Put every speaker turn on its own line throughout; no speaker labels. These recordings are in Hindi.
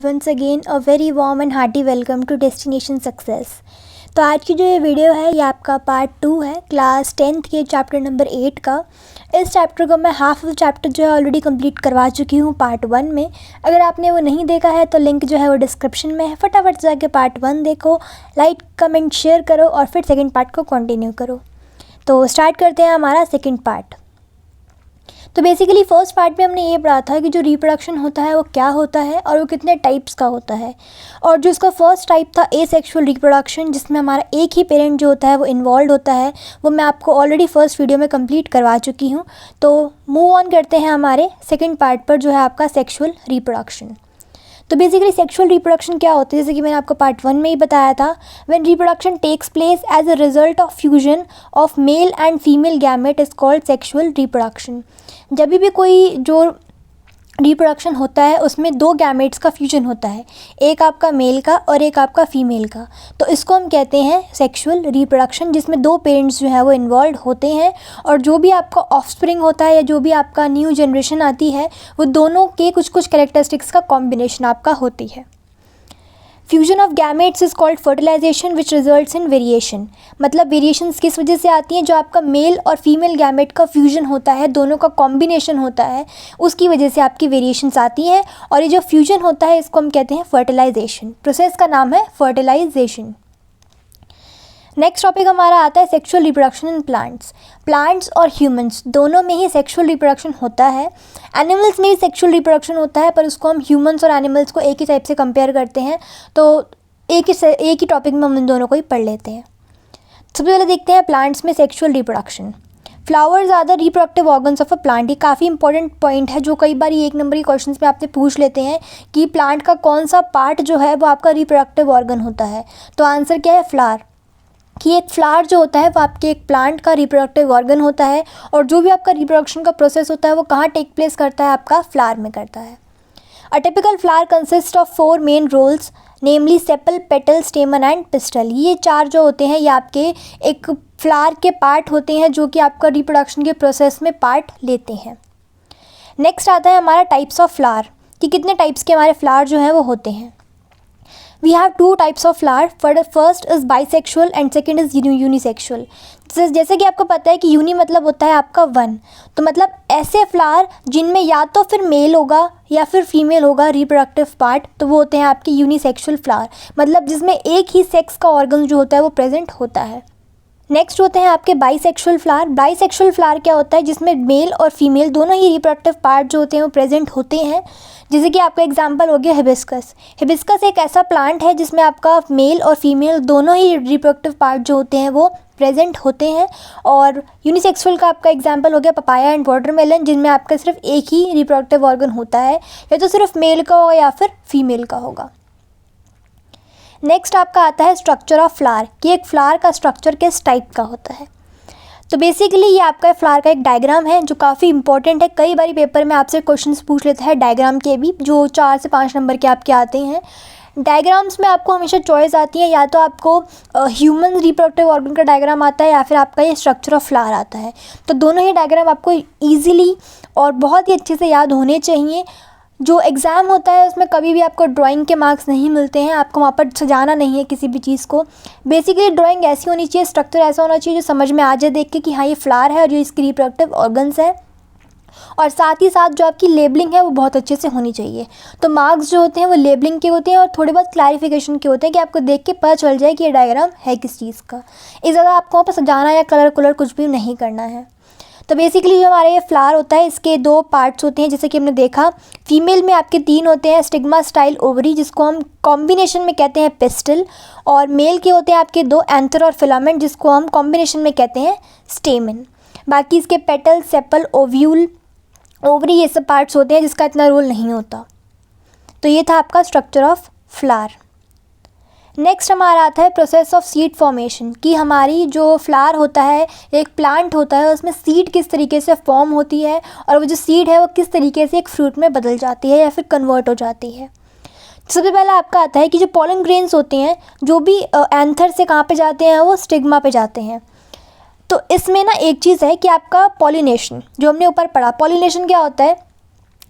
once again a very warm and hearty welcome to Destination Success। तो आज की जो ये वीडियो है ये आपका पार्ट 2 है क्लास 10th के चैप्टर नंबर 8 का। इस चैप्टर को मैं हाफ ऑफ चैप्टर जो है ऑलरेडी कंप्लीट करवा चुकी हूँ पार्ट 1 में। अगर आपने वो नहीं देखा है तो लिंक जो है वो डिस्क्रिप्शन में है, फटाफट से जाके पार्ट 1 देखो, लाइक कमेंट शेयर करो और फिर सेकेंड पार्ट को कंटिन्यू करो। तो स्टार्ट करते हैं हमारा सेकेंड पार्ट। तो बेसिकली फर्स्ट पार्ट में हमने ये पढ़ा था कि जो रिप्रोडक्शन होता है वो क्या होता है और वो कितने टाइप्स का होता है। और जो इसका फर्स्ट टाइप था एसेक्सुअल रिप्रोडक्शन, जिसमें हमारा एक ही पेरेंट जो होता है वो इन्वॉल्व होता है, वो मैं आपको ऑलरेडी फर्स्ट वीडियो में कंप्लीट करवा चुकी हूँ। तो मूव ऑन करते हैं हमारे सेकेंड पार्ट पर, जो है आपका सेक्शुअल रिप्रोडक्शन। तो बेसिकली सेक्शुअल रिप्रोडक्शन क्या होता है, जैसे कि मैंने आपको पार्ट 1 में ही बताया था, when reproduction takes place as a result of fusion of male and female gamete is called sexual reproduction. जब भी कोई जो रिप्रोडक्शन होता है उसमें दो गैमेट्स का फ्यूजन होता है, एक आपका मेल का और एक आपका फीमेल का, तो इसको हम कहते हैं सेक्शुअल रिप्रोडक्शन, जिसमें दो पेरेंट्स जो है वो इन्वॉल्व होते हैं और जो भी आपका ऑफस्प्रिंग होता है या जो भी आपका न्यू जनरेशन आती है वो दोनों के कुछ कुछ कैरेक्टरिस्टिक्स का कॉम्बिनेशन आपका होती है। Fusion of gametes is called fertilisation which results in variation. मतलब वेरिएशंस किस वजह से आती हैं, जो आपका मेल और फीमेल गैमेट का फ्यूजन होता है, दोनों का कॉम्बिनेशन होता है, उसकी वजह से आपकी वेरिएशंस आती हैं। और ये जो फ्यूजन होता है इसको हम कहते हैं फर्टिलाइजेशन। प्रोसेस का नाम है फर्टिलाइजेशन। नेक्स्ट टॉपिक हमारा आता है sexual reproduction in plants. Plants और ह्यूमंस दोनों में ही सेक्सुअल रिप्रोडक्शन होता है। एनिमल्स में भी सेक्सुअल रिप्रोडक्शन होता है, पर उसको हम ह्यूमंस और एनिमल्स को एक ही टाइप से कंपेयर करते हैं, तो एक ही टॉपिक में हम इन दोनों को ही पढ़ लेते हैं। सबसे पहले देखते हैं प्लांट्स में sexual reproduction. Flowers are the reproductive organs of a plant. ये काफ़ी इंपॉर्टेंट पॉइंट है जो कई बार एक नंबर के क्वेश्चंस में आपसे पूछ लेते हैं कि प्लांट का कौन सा पार्ट जो है वो आपका रिप्रोडक्टिव ऑर्गन होता है। तो आंसर क्या है, फ्लावर। कि एक फ्लावर जो होता है वो आपके एक प्लांट का रिप्रोडक्टिव ऑर्गन होता है और जो भी आपका रिप्रोडक्शन का प्रोसेस होता है वो कहाँ टेक प्लेस करता है, आपका फ्लावर में करता है। A typical flower consist of 4 main whorls, namely sepal, petal, stamen and pistil. ये 4 जो होते हैं ये आपके एक फ्लावर के पार्ट होते हैं जो कि आपका रिप्रोडक्शन के प्रोसेस में पार्ट लेते हैं। नेक्स्ट आता है हमारा टाइप्स ऑफ फ्लावर, कि कितने टाइप्स के हमारे फ्लावर जो हैं वो होते हैं। We have 2 types of flower. First is bisexual and second is unisexual. जैसे कि आपको पता है कि यूनी मतलब होता है आपका 1, तो मतलब ऐसे फ्लावर जिनमें या तो फिर मेल होगा या फिर फीमेल होगा रिप्रोडक्टिव पार्ट, तो वो होते हैं आपके यूनिसेक्सुअल फ्लावर, मतलब जिसमें एक ही सेक्स का ऑर्गन जो होता है वो प्रेजेंट होता है। नेक्स्ट होते हैं आपके बाइसेक्सुअल फ्लावर। बाइसेक्सुअल फ्लावर क्या होता है, जिसमें मेल और फीमेल दोनों ही रिप्रोडक्टिव पार्ट जो होते हैं वो प्रेजेंट होते हैं। जैसे कि आपका एग्जांपल हो गया हिबिस्कस। हिबिस्कस एक ऐसा प्लांट है जिसमें आपका मेल और फीमेल दोनों ही रिप्रोडक्टिव पार्ट जो होते हैं वो प्रेजेंट होते हैं। और यूनिसेक्सुअल का आपका एग्जांपल हो गया पपाया एंड वाटरमेलन, जिनमें आपका सिर्फ एक ही रिप्रोडक्टिव ऑर्गन होता है, या तो सिर्फ मेल का होगा या फिर फीमेल का होगा। नेक्स्ट आपका आता है स्ट्रक्चर ऑफ फ्लावर, कि एक फ्लावर का स्ट्रक्चर किस टाइप का होता है। तो बेसिकली ये आपका फ्लावर का एक डायग्राम है जो काफ़ी इंपॉर्टेंट है। कई बार पेपर में आपसे क्वेश्चंस पूछ लेता है डायग्राम के भी, जो 4 से 5 नंबर के आपके आते हैं। डायग्राम्स में आपको हमेशा चॉइस आती है, या तो आपको ह्यूमन रिप्रोडक्टिव ऑर्गन का डायग्राम आता है या फिर आपका ये स्ट्रक्चर ऑफ फ्लावर आता है। तो दोनों ही डायग्राम आपको ईजिली और बहुत ही अच्छे से याद होने चाहिए। जो एग्ज़ाम होता है उसमें कभी भी आपको ड्राइंग के मार्क्स नहीं मिलते हैं, आपको वहाँ पर सजाना नहीं है किसी भी चीज़ को। बेसिकली ड्राइंग ऐसी होनी चाहिए, स्ट्रक्चर ऐसा होना चाहिए जो समझ में आ जाए देख के कि हाँ ये फ्लावर है और ये इसकी रिप्रोडक्टिव ऑर्गन्स है। और साथ ही साथ जो आपकी लेबलिंग है वो बहुत अच्छे से होनी चाहिए। तो मार्क्स जो होते हैं वो लेबलिंग के होते हैं और थोड़े बहुत क्लैरिफिकेशन के होते हैं, कि आपको देख के पता चल जाए कि ये डायग्राम है किस चीज़ का। इस ज़्यादा आपको वहाँ पर सजाना या कलर कुछ भी नहीं करना है। तो बेसिकली जो हमारे ये फ्लावर होता है इसके 2 पार्ट्स होते हैं, जैसे कि हमने देखा। फीमेल में आपके 3 होते हैं, स्टिग्मा, स्टाइल, ओवरी, जिसको हम कॉम्बिनेशन में कहते हैं पिस्टल। और मेल के होते हैं आपके 2, एंथर और फिलामेंट, जिसको हम कॉम्बिनेशन में कहते हैं स्टेमन। बाकी इसके पेटल, सेपल, ओव्यूल, ओवरी, ये सब पार्ट्स होते हैं जिसका इतना रोल नहीं होता। तो ये था आपका स्ट्रक्चर ऑफ फ्लावर। नेक्स्ट हमारा आता है प्रोसेस ऑफ सीड फॉर्मेशन, कि हमारी जो फ्लावर होता है, एक प्लांट होता है, उसमें सीड किस तरीके से फॉर्म होती है और वो जो सीड है वो किस तरीके से एक फ्रूट में बदल जाती है या फिर कन्वर्ट हो जाती है। सबसे पहला आपका आता है कि जो पोलन ग्रेन्स होते हैं जो भी एंथर से कहाँ पे जाते हैं, वो स्टिग्मा पे जाते हैं। तो इसमें ना एक चीज़ है कि आपका पॉलिनेशन, जो हमने ऊपर पढ़ा, पॉलिनेशन क्या होता है,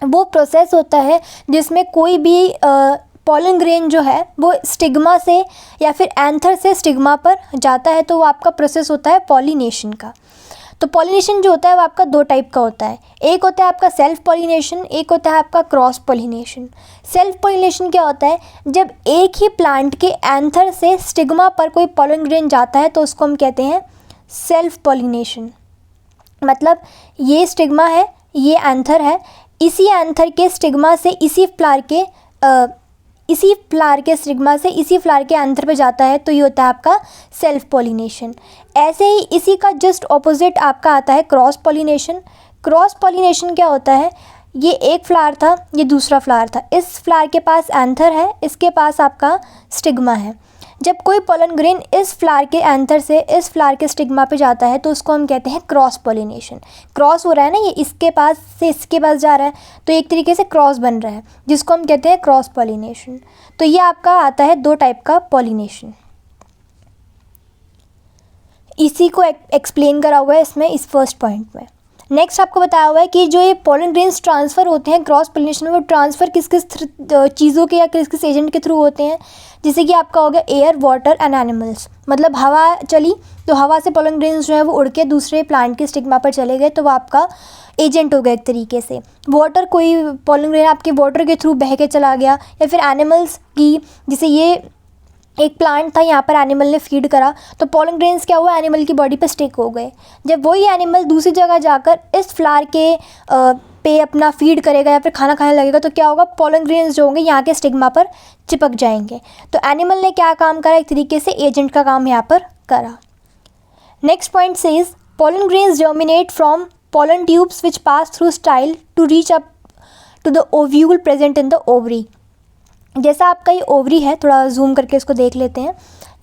वो प्रोसेस होता है जिसमें कोई भी पॉलन ग्रेन जो है वो स्टिग्मा से या फिर एंथर से स्टिग्मा पर जाता है, तो वो आपका प्रोसेस होता है पॉलिनेशन का। तो पॉलिनेशन जो होता है वो आपका दो टाइप का होता है, एक होता है आपका सेल्फ पॉलिनेशन, एक होता है आपका क्रॉस पॉलिनेशन। सेल्फ पॉलिनेशन क्या होता है, जब एक ही प्लांट के एंथर से स्टिग्मा पर कोई पॉलन ग्रेन जाता है तो उसको हम कहते हैं सेल्फ पॉलिनेशन। मतलब ये स्टिग्मा है, ये एंथर है, इसी एंथर के स्टिग्मा से इसी फ्लावर के स्टिग्मा से इसी फ्लावर के एंथर पे जाता है, तो ये होता है आपका सेल्फ पॉलिनेशन। ऐसे ही इसी का जस्ट ऑपोजिट आपका आता है क्रॉस पॉलिनेशन। क्रॉस पॉलिनेशन क्या होता है, ये एक फ्लावर था, ये दूसरा फ्लावर था, इस फ्लावर के पास एंथर है, इसके पास आपका स्टिग्मा है। जब कोई पोलन ग्रेन इस फ्लावर के एंथर से इस फ्लावर के स्टिग्मा पे जाता है तो उसको हम कहते हैं क्रॉस पॉलिनेशन। क्रॉस हो रहा है ना, ये इसके पास से इसके पास जा रहा है, तो एक तरीके से क्रॉस बन रहा है, जिसको हम कहते हैं क्रॉस पॉलिनेशन। तो ये आपका आता है दो टाइप का पॉलिनेशन, इसी को एक्सप्लेन करा हुआ है इसमें इस फर्स्ट पॉइंट में। नेक्स्ट आपको बताया हुआ है कि जो ये पोलन ग्रेन्स ट्रांसफ़र होते हैं क्रॉस पोलिनेशन में, वो ट्रांसफ़र किस किस चीज़ों के या किस किस एजेंट के थ्रू होते हैं। जैसे कि आपका हो गया एयर, वाटर एंड एनिमल्स। मतलब हवा चली तो हवा से पोलन ग्रेन्स जो है वो उड़ के दूसरे प्लांट के स्टिग्मा पर चले गए, तो वो आपका एजेंट हो गया एक तरीके से। वाटर, कोई पोलन ग्रेन आपके वाटर के थ्रू बह के चला गया, या फिर एनिमल्स की, जैसे ये एक प्लांट था, यहाँ पर एनिमल ने फीड करा तो पोलन ग्रेन्स क्या हुआ, एनिमल की बॉडी पे स्टिक हो गए। जब वही एनिमल दूसरी जगह जाकर इस फ्लावर के पे अपना फीड करेगा या फिर खाना खाने लगेगा, तो क्या होगा, पोलन ग्रेन्स जो होंगे यहाँ के स्टिग्मा पर चिपक जाएंगे। तो एनिमल ने क्या काम करा, एक तरीके से एजेंट का काम यहाँ पर करा। Next point says pollen grains germinate from pollen tubes which pass through style to reach up to the ovule present in the ovary. जैसा आपका ये ओवरी है, थोड़ा जूम करके इसको देख लेते हैं।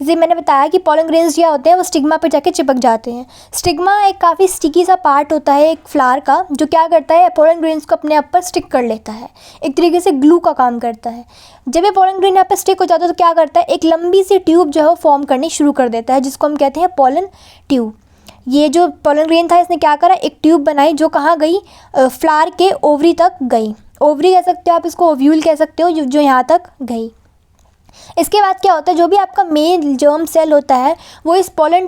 जैसे मैंने बताया कि पोलन ग्रेन्स क्या होते हैं, वो स्टिग्मा पर जाके चिपक जाते हैं। स्टिग्मा एक काफ़ी स्टिकी सा पार्ट होता है एक फ्लावर का, जो क्या करता है, पोलन ग्रेन्स को अपने आप पर स्टिक कर लेता है, एक तरीके से ग्लू का काम करता है। जब ये पोलन ग्रेन यहाँ पर स्टिक हो जाता है तो क्या करता है, एक लंबी सी ट्यूब जो है वो फॉर्म करनी शुरू कर देता है, जिसको हम कहते हैं पोलन ट्यूब। ये जो पोलन ग्रेन था, इसने क्या करा, एक ट्यूब बनाई जो कहाँ गई, फ्लावर के ओवरी तक गई। ओवरी कह सकते हो आप इसको, ओव्यूल कह सकते हो, जो यहाँ तक गई। इसके बाद क्या होता है, जो भी आपका मेल जर्म सेल होता है वो इस पोलन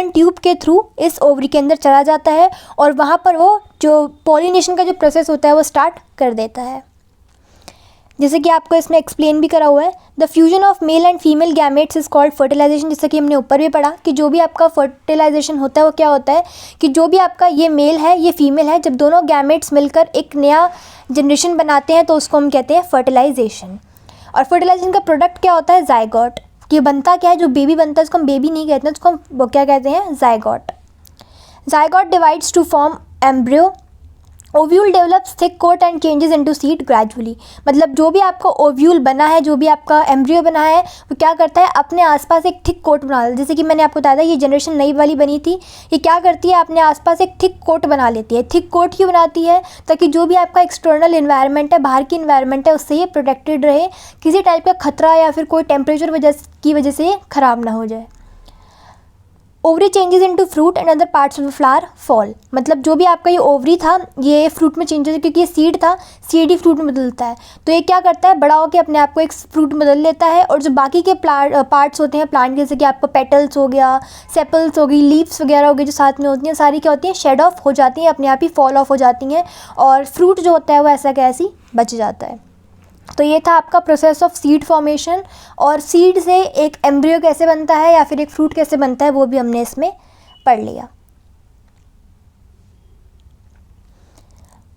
ट्यूब के थ्रू इस ओवरी के अंदर चला जाता है, और वहाँ पर वो जो पॉलिनेशन का जो प्रोसेस होता है वो स्टार्ट कर देता है। जैसे कि आपको इसमें एक्सप्लेन भी करा हुआ है, the fusion of male and female gametes is called fertilisation. जैसे कि हमने ऊपर भी पढ़ा कि जो भी आपका फर्टिलाइजेशन होता है वो क्या होता है कि जो भी आपका ये मेल है ये फीमेल है, जब दोनों गैमेट्स मिलकर एक नया जनरेशन बनाते हैं तो उसको हम कहते हैं फर्टिलाइजेशन। और फर्टिलाइजेशन का प्रोडक्ट क्या होता है, जायगोट। कि बनता क्या है, जो बेबी बनता है उसको हम बेबी नहीं कहते हैं, उसको हम क्या कहते हैं, zygote. Zygote divides to form embryo. Ovule develops thick coat and changes into seed gradually. मतलब जो भी आपका ओव्यूल बना है, जो भी आपका एम्ब्रियो बना है, वो क्या करता है, अपने आसपास एक थिक कोट बना लेता है। जैसे कि मैंने आपको बताया था ये जनरेशन नई वाली बनी थी, ये क्या करती है, अपने आसपास एक थिक कोट बना लेती है। थिक कोट क्यों बनाती है, ताकि जो भी आपका एक्सटर्नल इन्वायरमेंट है, बाहर की इन्वायरमेंट है, उससे ये प्रोटेक्टेड रहे, किसी टाइप का खतरा या फिर कोई टेम्परेचर की वजह से ये ख़राब ना हो जाए। Ovary changes into fruit and other parts of the flower fall. मतलब जो भी आपका ये ओवरी था ये फ्रूट में चेंजेस, क्योंकि ये सीड था, सीड ही फ्रूट में बदलता है, तो ये क्या करता है, बड़ा होकर अपने आप को एक फ्रूट बदल लेता है। और जो बाकी के पार्ट्स होते हैं प्लांट, जैसे कि आपका पेटल्स हो गया, सेपल्स हो गई, लीव्स वगैरह हो गई, जो साथ में होती हैं, सारी क्या होती हैं, शेड ऑफ हो जाती हैं, अपने आप ही फॉल ऑफ हो जाती हैं, और फ्रूट जो होता है वो ऐसा कैसी बच जाता है। तो ये था आपका प्रोसेस ऑफ सीड फॉर्मेशन, और सीड से एक एम्ब्रियो कैसे बनता है या फिर एक फ्रूट कैसे बनता है वो भी हमने इसमें पढ़ लिया।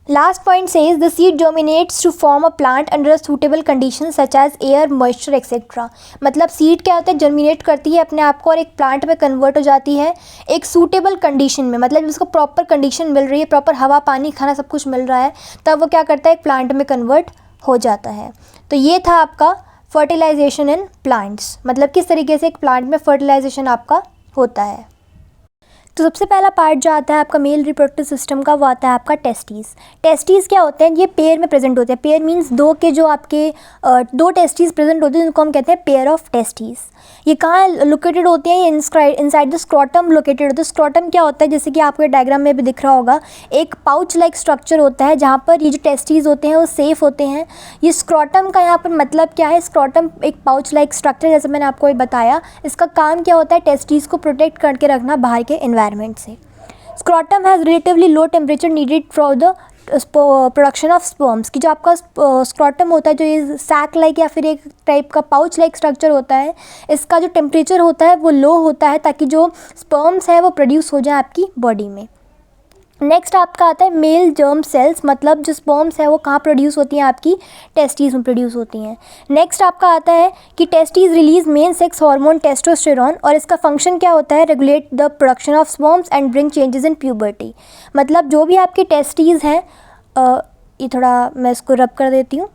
Last point says the seed germinates to form a plant under a suitable condition such as air, moisture etcetera. मतलब सीड क्या होता है, जर्मिनेट करती है अपने आप को और एक प्लांट में कन्वर्ट हो जाती है एक सूटेबल कंडीशन में। मतलब जिसको प्रॉपर कंडीशन मिल रही है, प्रॉपर हवा, पानी, खाना सब कुछ मिल रहा है, तब वो क्या करता है, एक प्लांट में कन्वर्ट हो जाता है। तो ये था आपका फर्टिलाइजेशन इन प्लांट्स, मतलब किस तरीके से एक प्लांट में फर्टिलाइजेशन आपका होता है। तो सबसे पहला पार्ट जो आता है आपका मेल रिप्रोडक्टिव सिस्टम का, वो आता है आपका टेस्टीज़। टेस्टीज़ क्या होते हैं? ये पेयर में प्रेजेंट होते हैं। पेयर मीन्स दो के जो आपके दो टेस्टीज़ प्रेजेंट होते हैं जिनको हम कहते हैं पेयर ऑफ टेस्टीज़। ये कहाँ लोकेटेड होती हैं? ये इनसाइड द स्क्रोटम लोकेटेड होता है। स्क्रोटम क्या होता है? जैसे कि आपको डायग्राम में भी दिख रहा होगा, एक पाउच लाइक स्ट्रक्चर होता है जहाँ पर ये जो टेस्टीज़ होते हैं वो सेफ होते हैं। ये स्क्रोटम का यहाँ पर मतलब क्या है? स्क्रोटम एक पाउच लाइक स्ट्रक्चर, जैसे मैंने आपको बताया, इसका काम क्या होता है? टेस्टीज़ को प्रोटेक्ट करके रखना बाहर के एनवायरनमेंट से। Scrotum has relatively low temperature needed for the production of sperms. कि जो आपका स्क्रोटम होता है, जो ये सैक लाइक या फिर एक टाइप का पाउच लाइक स्ट्रक्चर होता है, इसका जो टेम्परेचर होता है वो लो होता है ताकि जो स्पर्म्स है वो प्रोड्यूस हो जाए आपकी बॉडी में। नेक्स्ट आपका आता है मेल जर्म सेल्स, मतलब जो स्पर्म्स है वो कहाँ प्रोड्यूस होती हैं? आपकी टेस्टीज में प्रोड्यूस होती हैं। नेक्स्ट आपका आता है कि testes release main sex hormone testosterone, और इसका फंक्शन क्या होता है? Regulate the production of sperms and bring changes in puberty. मतलब जो भी आपकी टेस्टीज हैं, ये थोड़ा मैं इसको रब कर देती हूँ।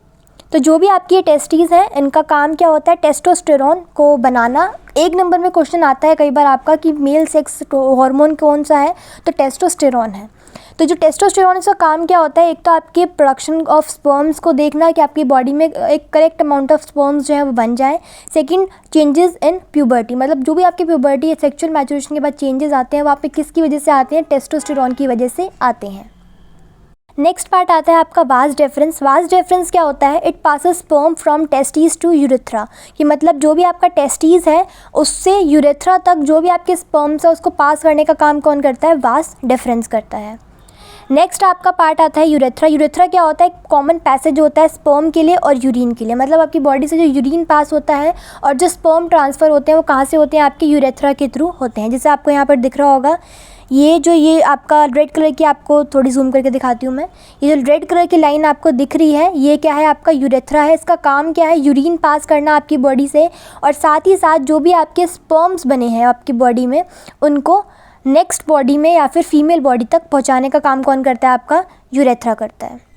तो जो भी आपकी ये टेस्टीज़ हैं, इनका काम क्या होता है? टेस्टोस्टेरोन को बनाना। एक नंबर में क्वेश्चन आता है कई बार आपका कि मेल सेक्स हार्मोन कौन सा है? तो टेस्टोस्टेरोन है। तो जो टेस्टोस्टेरोन, इसका काम क्या होता है? एक तो आपके प्रोडक्शन ऑफ स्पर्म्स को देखना कि आपकी बॉडी में एक करेक्ट अमाउंट ऑफ स्पर्म्स जो है वो बन जाए। सेकंड, चेंजेस इन प्यूबर्टी, मतलब जो भी आपकी प्यूबर्टी या सेक्सुअल मैच्योरेशन के बाद चेंजेस आते हैं वो आप पे किसकी वजह से आते हैं? टेस्टोस्टेरोन की वजह से आते हैं। नेक्स्ट पार्ट आता है आपका वास डेफरेंस। वास डेफरेंस क्या होता है? It passes sperm from testes to urethra. कि मतलब जो भी आपका टेस्टीज है उससे यूरेथ्रा तक जो भी आपके स्पर्म्स है उसको पास करने का काम कौन करता है? वास डेफरेंस करता है। नेक्स्ट आपका पार्ट आता है यूरेथ्रा। यूरेथ्रा क्या होता है? एक कॉमन पैसेज होता है स्पर्म के लिए और यूरिन के लिए। मतलब आपकी बॉडी से जो यूरिन पास होता है और जो स्पर्म ट्रांसफ़र होते हैं वो कहाँ से होते हैं? आपके यूरेथ्रा के थ्रू होते हैं। जैसे आपको यहाँ पर दिख रहा होगा, ये आपका रेड कलर की, आपको थोड़ी जूम करके दिखाती हूँ मैं। ये जो रेड कलर की लाइन आपको दिख रही है, ये क्या है? आपका यूरेथ्रा है। इसका काम क्या है? यूरिन पास करना आपकी बॉडी से, और साथ ही साथ जो भी आपके स्पर्म्स बने हैं आपकी बॉडी में उनको नेक्स्ट बॉडी में या फिर फीमेल बॉडी तक पहुँचाने का काम कौन करता है? आपका यूरेथ्रा करता है।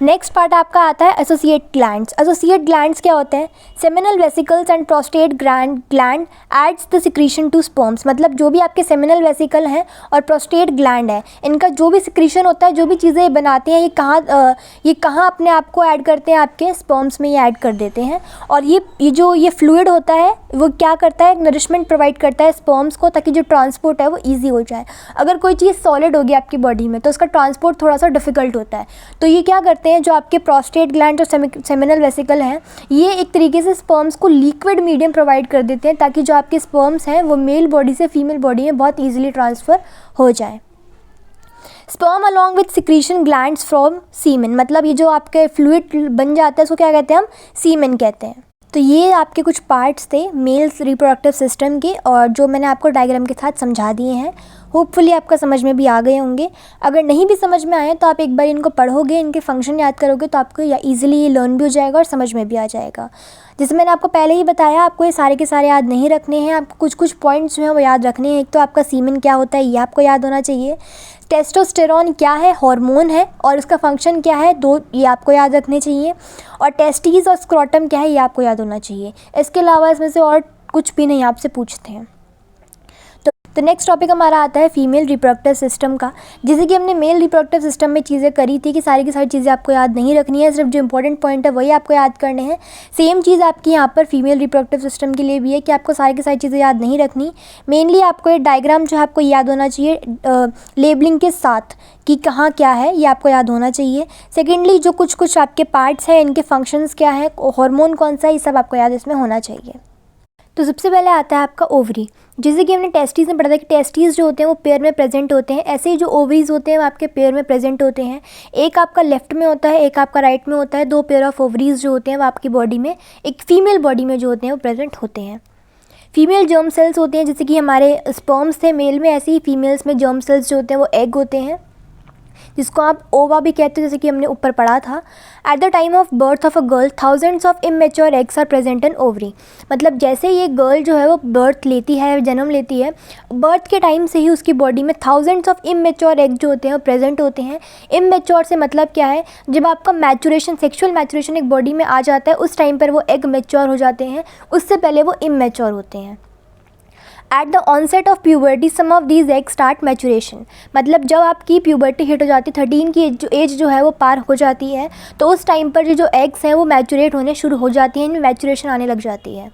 नेक्स्ट पार्ट आपका आता है एसोसिएट ग्लैंड्स। एसोसिएट ग्लैंड्स क्या होते हैं? Seminal vesicles and prostate gland adds the secretion to sperms. मतलब जो भी आपके सेमिनल वेसिकल हैं और प्रोस्टेट ग्लैंड है, इनका जो भी सिक्रीशन होता है, जो भी चीज़ें ये बनाते हैं, ये कहाँ अपने आप को ऐड करते हैं? आपके स्पर्म्स में ये ऐड कर देते हैं। और ये फ्लूइड होता है वो क्या करता है? नरिशमेंट प्रोवाइड करता है स्पर्म्स को, ताकि जो ट्रांसपोर्ट है वो ईजी हो जाए। अगर कोई चीज़ सॉलिड होगी आपकी बॉडी में तो उसका ट्रांसपोर्ट थोड़ा सा डिफिकल्ट होता है। तो ये क्या करते हैं? जो आपके प्रोस्टेट ग्लैंड और सेमिनल वेसिकल हैं, ये एक तरीके से स्पर्म्स को लिक्विड मीडियम प्रोवाइड कर देते हैं ताकि जो आपके स्पर्म्स हैं वो मेल बॉडी से फीमेल बॉडी में बहुत इजीली ट्रांसफ़र हो जाए। Sperm along with secretion glands from semen, मतलब ये जो आपके फ्लूइड बन जाता है उसको क्या कहते हैं? हम सीमेन कहते हैं। तो ये आपके कुछ पार्ट्स थे मेल्स रिप्रोडक्टिव सिस्टम के, और जो मैंने आपको डायग्राम के साथ समझा दिए हैं। होपफुली आपका समझ में भी आ गए होंगे। अगर नहीं भी समझ में आए तो आप एक बार इनको पढ़ोगे, इनके फंक्शन याद करोगे तो आपको ईजिली ये लर्न भी हो जाएगा और समझ में भी आ जाएगा। जैसे मैंने आपको पहले ही बताया, आपको ये सारे के सारे याद नहीं रखने हैं, आपको कुछ कुछ पॉइंट्स जो हैं वो याद रखने हैं। एक तो आपका सीमेन क्या होता है ये आपको याद होना चाहिए। टेस्टोस्टेरोन क्या है? हार्मोन है, और इसका फंक्शन क्या है? दो, ये आपको याद रखने चाहिए। और टेस्टीज और स्क्रोटम क्या है ये आपको याद होना चाहिए। इसके अलावा इसमें से और कुछ भी नहीं आपसे पूछते हैं। तो नेक्स्ट टॉपिक हमारा आता है फीमेल रिप्रोडक्टिव सिस्टम का। जैसे कि हमने मेल रिप्रोडक्टिव सिस्टम में चीज़ें करी थी कि सारी की सारी चीज़ें आपको याद नहीं रखनी है, सिर्फ जो इंपॉर्टेंट पॉइंट है वही आपको याद करने हैं। सेम चीज़ आपकी यहाँ पर फीमेल रिप्रोडक्टिव सिस्टम के लिए भी है कि आपको सारी की सारी चीज़ें याद नहीं रखनी। मेनली आपको ये डायग्राम जो है आपको याद होना चाहिए लेबलिंग के साथ कि कहाँ क्या है, ये आपको याद होना चाहिए। सेकेंडली जो कुछ कुछ आपके पार्ट्स हैं, इनके फंक्शंस क्या है, हार्मोन कौन सा है, ये सब आपको याद इसमें होना चाहिए। तो सबसे पहले आता है आपका ओवरी। जैसे कि हमने टेस्टीज़ में पढ़ा था कि टेस्टीज़ जो होते हैं वो पेयर में प्रेजेंट होते हैं, ऐसे ही जो ओवरीज होते हैं वो आपके पेयर में प्रेजेंट होते हैं। एक आपका लेफ्ट में होता है, एक आपका राइट में होता है। दो पेयर ऑफ ओवरीज जो होते हैं वो आपकी बॉडी में, एक फीमेल बॉडी में जो होते हैं वो प्रेजेंट होते हैं। फीमेल जर्म सेल्स होते हैं, जैसे कि हमारे स्पर्म्स थे मेल में, ऐसे ही फीमेल्स में जर्म सेल्स जो होते हैं वो एग होते हैं, जिसको आप ओवा भी कहते हैं, जैसे कि हमने ऊपर पढ़ा था। At the time of birth of a girl thousands of immature eggs are present in ovary. मतलब जैसे ये गर्ल जो है वो बर्थ लेती है, जन्म लेती है, बर्थ के टाइम से ही उसकी बॉडी में थाउजेंड्स ऑफ इमेच्योर एग जो होते हैं वो प्रेजेंट होते हैं। इमेच्योर से मतलब क्या है? जब आपका मैचुरेशन, सेक्शुअल मैचुरेशन एक बॉडी में आ जाता है उस टाइम पर वो एग मेच्योर हो जाते हैं, उससे पहले वो इमेच्योर होते हैं। At the onset of puberty some of these egg start maturation, मतलब जब आपकी प्यूबर्टी हिट हो जाती है, 13 की एज जो है वो पार हो जाती है, तो उस टाइम पर जो एग्स हैं वो मैचुरेट होने शुरू हो जाती हैं, इनमें मैचुरेशन आने लग जाती है।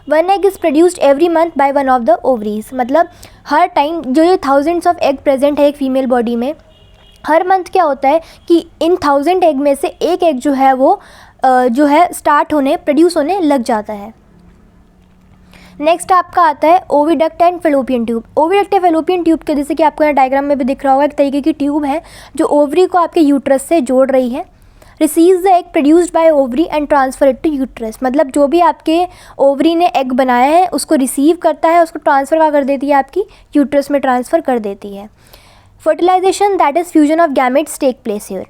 One egg is produced every month by one of the ovaries, मतलब हर टाइम जो ये थाउजेंड्स ऑफ एग प्रेजेंट है एक फीमेल बॉडी में, हर मंथ क्या होता है कि इन 1000 एग में से एक एग जो है वो जो है स्टार्ट होने प्रोड्यूस होने लग जाता है। नेक्स्ट आपका आता है oviduct and fallopian tube. Oviduct या फेलोपियन ट्यूब के जैसे कि आपको यहाँ डायग्राम में भी दिख रहा होगा, एक तरीके की ट्यूब है जो ओवरी को आपके यूट्रस से जोड़ रही है। Receives the egg produced by ovary and transfer it to uterus, मतलब जो भी आपके ओवरी ने एग बनाया है उसको रिसीव करता है, उसको ट्रांसफ़र क्या कर देती है, आपकी यूट्रस में ट्रांसफ़र कर देती है। Fertilisation that is fusion of gametes take place here,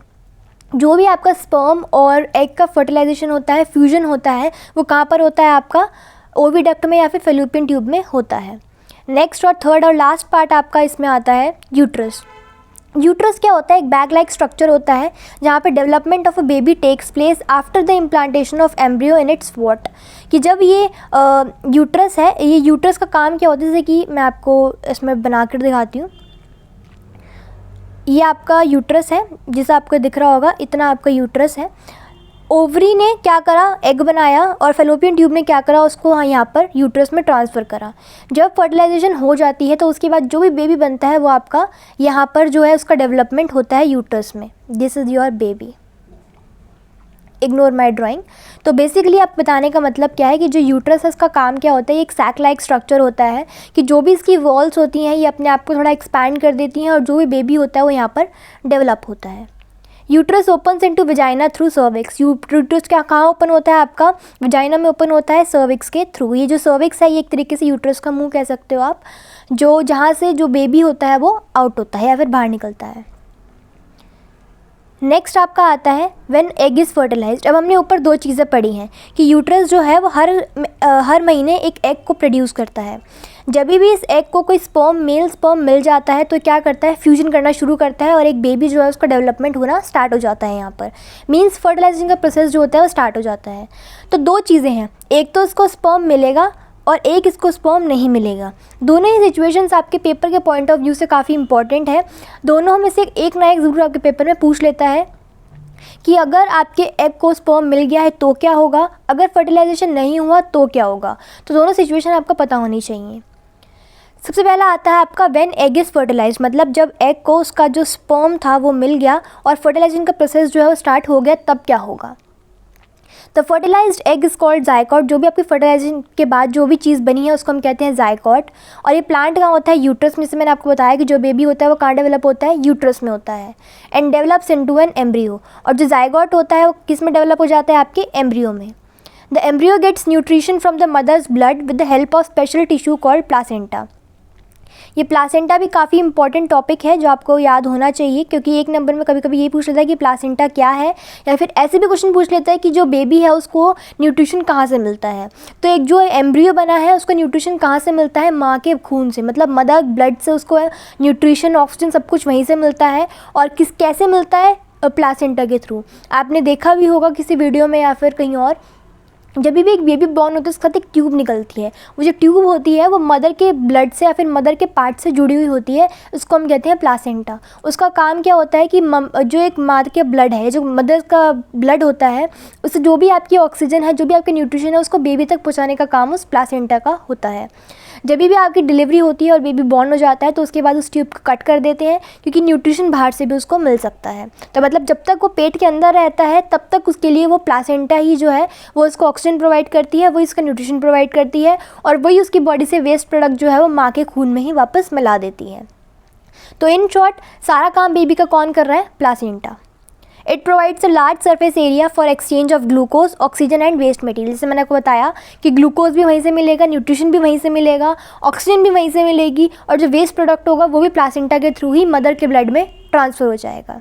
जो भी आपका स्पर्म और एग का फर्टिलाइजेशन होता है, फ्यूजन होता है, वो कहाँ पर होता है, आपका ओविडक्ट में या फिर फेलोपियन ट्यूब में होता है। नेक्स्ट और थर्ड और लास्ट पार्ट आपका इसमें आता है यूट्रस। यूट्रस क्या होता है, एक बैग लाइक स्ट्रक्चर होता है जहाँ पे development of a baby takes place after the implantation of embryo in its wall, कि जब ये यूट्रस है, ये यूट्रस का काम क्या होता है, जैसे कि मैं आपको इसमें बना कर दिखाती हूँ। ये आपका यूट्रस है, जिसे आपको दिख रहा होगा, इतना आपका यूट्रस है। ओवरी ने क्या करा, एग बनाया, और फेलोपियन ट्यूब ने क्या करा, उसको यहाँ पर यूट्रस में ट्रांसफ़र करा। जब फर्टिलाइजेशन हो जाती है तो उसके बाद जो भी बेबी बनता है वो आपका यहाँ पर जो है उसका डेवलपमेंट होता है यूट्रस में। This is your baby, ignore my drawing. तो बेसिकली आप बताने का मतलब क्या है कि जो यूट्रस है इसका काम क्या होता है, ये एक सैक लाइक स्ट्रक्चर होता है कि जो भी इसकी वॉल्स होती हैं ये अपने आप को थोड़ा एक्सपैंड कर देती हैं और जो भी बेबी होता है वो यहाँ पर डेवलप होता है। Uterus opens into vagina through cervix. Uterus क्या कहाँ ओपन होता है, आपका वजाइना में ओपन होता है सर्विक्स के थ्रू। ये जो सर्विक्स है ये एक तरीके से यूट्रस का मुंह कह सकते हो आप, जो जहाँ से जो बेबी होता है वो आउट होता है या फिर बाहर निकलता है। नेक्स्ट आपका आता है व्हेन एग इज़ फर्टिलाइज्ड। अब हमने ऊपर दो चीज़ें पढ़ी हैं कि यूट्रस जो है वो हर महीने एक एग को प्रोड्यूस करता है। जब भी इस एग को कोई मेल स्पर्म मिल जाता है तो क्या करता है, फ्यूजन करना शुरू करता है और एक बेबी जो है उसका डेवलपमेंट होना स्टार्ट हो जाता है। यहाँ पर मीन्स फर्टिलाइजेशन का प्रोसेस जो होता है वो स्टार्ट हो जाता है। तो दो चीज़ें हैं, एक तो इसको स्पर्म मिलेगा और एक इसको स्पर्म नहीं मिलेगा। दोनों ही सिचुएशंस आपके पेपर के पॉइंट ऑफ व्यू से काफ़ी इंपॉर्टेंट है। दोनों में से एक ना एक ज़रूर आपके पेपर में पूछ लेता है कि अगर आपके एग को स्पर्म मिल गया है तो क्या होगा, अगर फर्टिलाइजेशन नहीं हुआ तो क्या होगा। तो दोनों सिचुएशन आपको पता होनी चाहिए। सबसे पहला आता है आपका व्हेन एग इज़ फर्टिलाइज, मतलब जब एग को उसका जो स्पर्म था वो मिल गया और फर्टिलाइजेशन का प्रोसेस जो है वो स्टार्ट हो गया, तब क्या होगा। The fertilised egg is called zygote. जो भी आपकी फर्टिलाइजेशन के बाद जो भी चीज़ बनी है उसको हम कहते हैं जायकॉट। और ये प्लांट कहाँ होता है, यूट्रस में। से मैंने आपको बताया कि जो बेबी होता है वो कहाँ डेवलप होता है, यूट्रस में होता है। And develops into an embryo. और जो जायगॉट होता है वो किस में डेवलप हो जाता है, आपके एम्ब्रियो में। The embryo gets nutrition from the mother's blood with the help of special tissue called placenta. ये प्लासेंटा भी काफ़ी इंपॉर्टेंट टॉपिक है जो आपको याद होना चाहिए, क्योंकि एक नंबर में कभी कभी ये पूछ लेता है कि प्लासेंटा क्या है, या फिर ऐसे भी क्वेश्चन पूछ लेता है कि जो बेबी है उसको न्यूट्रिशन कहाँ से मिलता है। तो एक जो एम्ब्रियो बना है उसको न्यूट्रिशन कहाँ से मिलता है, माँ के खून से, मतलब मदर ब्लड से उसको न्यूट्रिशन, ऑक्सीजन सब कुछ वहीं से मिलता है। और कैसे मिलता है, प्लासेंटा के थ्रू। आपने देखा भी होगा किसी वीडियो में या फिर कहीं और, जब भी एक बेबी बॉर्न होता है उसके साथ एक ट्यूब निकलती है। वो जो ट्यूब होती है वो मदर के ब्लड से या फिर मदर के पार्ट से जुड़ी हुई होती है, उसको हम कहते हैं प्लासेंटा। उसका काम क्या होता है कि जो एक माँ के ब्लड है, जो मदर का ब्लड होता है, उससे जो भी आपकी ऑक्सीजन है, जो भी आपकी न्यूट्रिशन है, उसको बेबी तक पहुँचाने का काम उस प्लासेंटा का होता है। जब भी आपकी डिलीवरी होती है और बेबी बॉर्न हो जाता है तो उसके बाद उस ट्यूब को कट कर देते हैं, क्योंकि न्यूट्रिशन बाहर से भी उसको मिल सकता है। तो मतलब जब तक वो पेट के अंदर रहता है तब तक उसके लिए वो प्लासेंटा ही जो है वो उसको ऑक्सीजन प्रोवाइड करती है, वही इसका न्यूट्रिशन प्रोवाइड करती है, और वही उसकी बॉडी से वेस्ट प्रोडक्ट जो है वो माँ के खून में ही वापस मिला देती है। तो इन शॉर्ट सारा काम बेबी का कौन कर रहा है, placenta. It provides a large surface area for exchange of glucose, oxygen and waste material. जैसे मैंने आपको बताया कि ग्लूकोज भी वहीं से मिलेगा, न्यूट्रिशन भी वहीं से मिलेगा, ऑक्सीजन भी वहीं से मिलेगी, और जो वेस्ट प्रोडक्ट होगा वो भी प्लासेंटा के थ्रू ही मदर के ब्लड में ट्रांसफ़र हो जाएगा।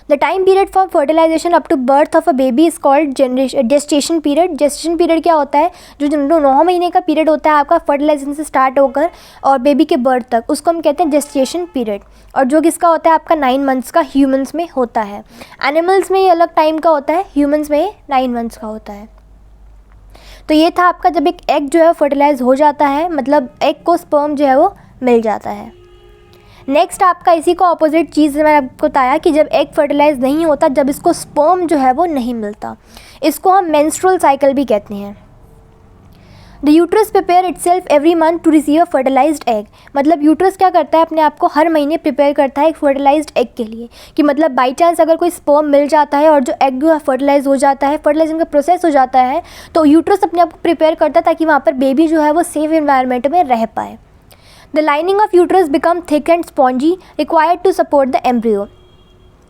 The time period for fertilisation up to birth of a baby is called gestation period. Gestation period क्या होता है, जो 9 महीने का पीरियड होता है आपका फर्टिलाइजेशन से स्टार्ट होकर और बेबी के बर्थ तक, उसको हम कहते हैं जेस्टेशन पीरियड। और जो किसका होता है आपका 9 मंथ्स का ह्यूमंस में होता है। एनिमल्स में ये अलग टाइम का होता है, ह्यूमंस में ये 9 मंथ्स का होता है। तो ये था आपका जब एक एग जो है फर्टिलाइज हो जाता है, मतलब एग को स्पर्म जो है वो मिल जाता है। नेक्स्ट आपका इसी को अपोजिट चीज़ मैंने आपको बताया कि जब एग फर्टिलाइज नहीं होता, जब इसको स्पर्म जो है वो नहीं मिलता, इसको हम मेंस्ट्रुअल साइकिल भी कहते हैं। The uterus prepare itself every month to receive a fertilised egg, मतलब यूट्रस क्या करता है, अपने आप को हर महीने प्रिपेयर करता है एक फर्टिलाइज्ड एग के लिए, कि मतलब बाई चांस अगर कोई स्पर्म मिल जाता है और जो एग फर्टिलाइज हो जाता है, फर्टिलाइजेशन का प्रोसेस हो जाता है, तो यूट्रस अपने आप को प्रिपेयर करता है ताकि वहाँ पर बेबी जो है वो सेफ इन्वायरमेंट में रह पाए। The lining of uterus become thick and spongy required to support the embryo,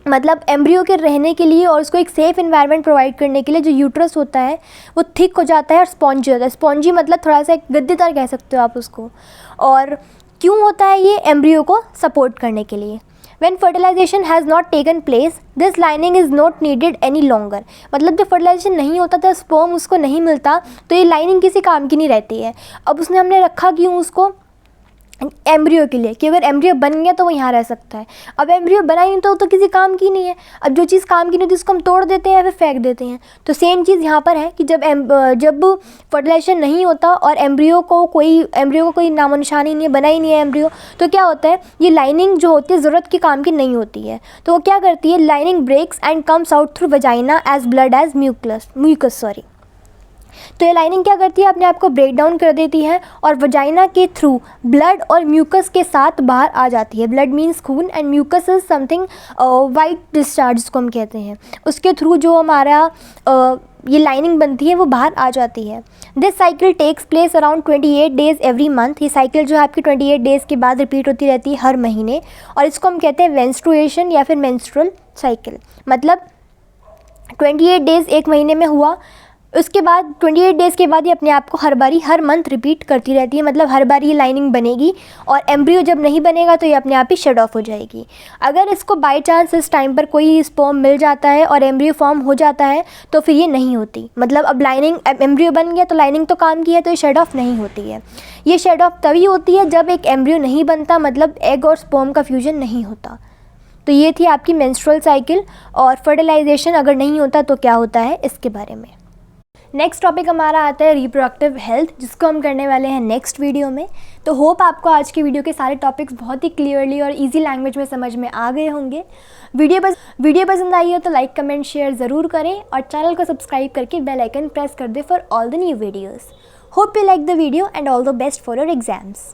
मतलब एम्ब्रियो के रहने के लिए और उसको एक सेफ़ इन्वायरमेंट प्रोवाइड करने के लिए जो यूट्रस होता है वो थिक हो जाता है और स्पॉन्जी होता है। स्पॉन्जी मतलब थोड़ा सा एक गद्देदार कह सकते हो आप उसको। और क्यों होता है ये? एम्ब्रियो को सपोर्ट करने के लिए। When fertilization has not taken place, this lining is not needed any longer, मतलब जब फर्टिलाइजेशन नहीं होता था, स्पर्म उसको नहीं मिलता, तो ये लाइनिंग किसी काम की नहीं रहती है। अब उसने हमने रखा क्यों उसको? एम्ब्रियो के लिए, कि अगर एम्ब्रियो बन गया तो वो यहाँ रह सकता है। अब एम्ब्रियो बना ही नहीं तो किसी काम की नहीं है। अब जो चीज़ काम की नहीं होती उसको हम तोड़ देते हैं या फिर फेंक देते हैं। तो सेम चीज़ यहाँ पर है कि जब फर्टिलाइजेशन नहीं होता और एम्ब्रियो को कोई नामो निशान ही नहीं है, बना ही नहीं है एम्ब्रियो, तो क्या होता है, ये लाइनिंग जो होती है ज़रूरत के काम की नहीं होती है। तो वो क्या करती है, lining breaks and comes out through vagina as blood as mucus. तो ये लाइनिंग क्या करती है, अपने आप को ब्रेक डाउन कर देती है और वजाइना के थ्रू ब्लड और म्यूकस के साथ बाहर आ जाती है। ब्लड मीन्स खून and mucus is something white discharge जिसको हम कहते हैं, उसके थ्रू जो हमारा ये लाइनिंग बनती है वो बाहर आ जाती है। This cycle takes place around 28 days every month. ये साइकिल जो है आपकी 28 डेज़ के बाद रिपीट होती रहती है हर महीने, और इसको हम कहते हैं मेंस्ट्रुएशन या फिर मेंस्ट्रुअल साइकिल। मतलब 28 डेज़ एक महीने में हुआ, उसके बाद 28 डेज़ के बाद ये अपने आप को हर मंथ रिपीट करती रहती है, मतलब हर बार ये लाइनिंग बनेगी और एम्ब्रियो जब नहीं बनेगा तो ये अपने आप ही शट ऑफ हो जाएगी। अगर इसको बाय चांस इस टाइम पर कोई स्पर्म मिल जाता है और एम्ब्रियो फॉर्म हो जाता है तो फिर ये नहीं होती, मतलब अब लाइनिंग एम्ब्रियो बन गया तो लाइनिंग तो काम की है, तो ये शट ऑफ नहीं होती है। ये शट ऑफ तभी होती है जब एक एम्ब्रियो नहीं बनता, मतलब एग और स्पर्म का फ्यूजन नहीं होता। तो ये थी आपकी मेंस्ट्रुअल साइकिल, और फर्टिलाइजेशन अगर नहीं होता तो क्या होता है इसके बारे में। नेक्स्ट टॉपिक हमारा आता है रिप्रोडक्टिव हेल्थ, जिसको हम करने वाले हैं नेक्स्ट वीडियो में। तो होप आपको आज की वीडियो के सारे टॉपिक्स बहुत ही क्लियरली और इजी लैंग्वेज में समझ में आ गए होंगे। वीडियो पसंद आई हो तो लाइक कमेंट शेयर ज़रूर करें और चैनल को सब्सक्राइब करके बेल आइकन प्रेस कर दें for all the new videos. Hope you like the video and all the best for your exams.